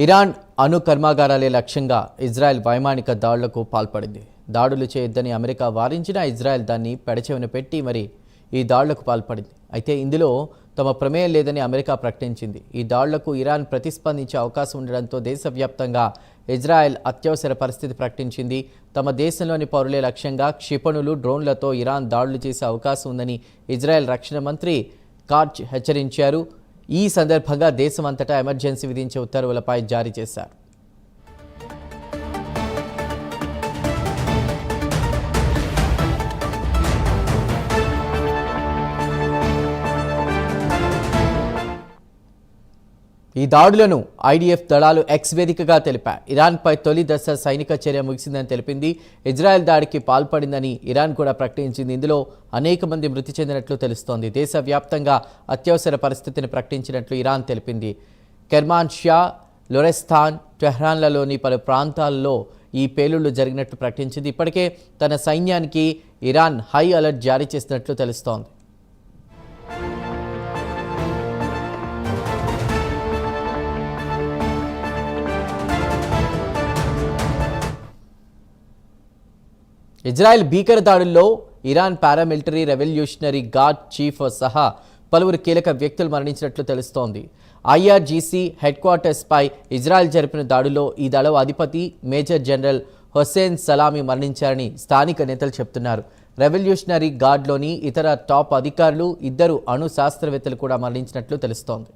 Iran అణు కర్మాగారాలే లక్ష్యంగా ఇజ్రాయెల్ వైమానిక దాడులకు పాల్పడింది. దాడులు చేయొద్దని అమెరికా వారించినా ఇజ్రాయెల్ దాన్ని పెడచెవిన పెట్టి మరి ఈ దాడులకు పాల్పడింది. అయితే ఇందులో తమ ప్రమేయం లేదని అమెరికా ప్రకటించింది. ఈ దాడులకు ఇరాన్ ప్రతిస్పందించే అవకాశం ఉండడంతో దేశవ్యాప్తంగా ఇజ్రాయెల్ అత్యవసర పరిస్థితి ప్రకటించింది. తమ దేశంలోని పౌరులే లక్ష్యంగా క్షిపణులు, డ్రోన్లతో ఇరాన్ దాడులు చేసే అవకాశం ఉందని ఇజ్రాయెల్ రక్షణ మంత్రి కాట్జ్ హెచ్చరించారు. ఈ సందర్భంగా దేశమంతటా ఎమర్జెన్సీ విధించే ఉత్తర్వులపై జారీ చేశారు. ఈ దాడులను ఐడిఎఫ్ దళాలు ఎక్స్ వేదికగా తెలిపాయి. ఇరాన్పై తొలి దశ సైనిక చర్య ముగిసిందని తెలిపింది. ఇజ్రాయెల్ దాడికి పాల్పడిందని ఇరాన్ కూడా ప్రకటించింది. ఇందులో అనేక మంది మృతి చెందినట్లు తెలుస్తోంది. దేశవ్యాప్తంగా అత్యవసర పరిస్థితిని ప్రకటించినట్లు ఇరాన్ తెలిపింది. కెర్మాన్షియా, లొరెస్తాన్, టెహ్రాన్లలోని పలు ప్రాంతాల్లో ఈ పేలుళ్లు జరిగినట్లు ప్రకటించింది. ఇప్పటికే తన సైన్యానికి ఇరాన్ హై అలర్ట్ జారీ చేసినట్లు తెలుస్తోంది. ఇజ్రాయెల్ భీకర దాడుల్లో Iran paramilitary revolutionary guard chief సహా పలువురు కీలక వ్యక్తులు మరణించినట్లు తెలుస్తోంది. ఐఆర్జీసీ హెడ్ క్వార్టర్స్పై ఇజ్రాయెల్ జరిపిన దాడిలో ఈ దళం అధిపతి మేజర్ జనరల్ హుస్సేన్ సలామీ మరణించారని స్థానిక నేతలు చెబుతున్నారు. రెవల్యూషనరీ గార్డ్లోని ఇతర టాప్ అధికారులు, 2 అణు శాస్త్రవేత్తలు కూడా మరణించినట్లు తెలుస్తోంది.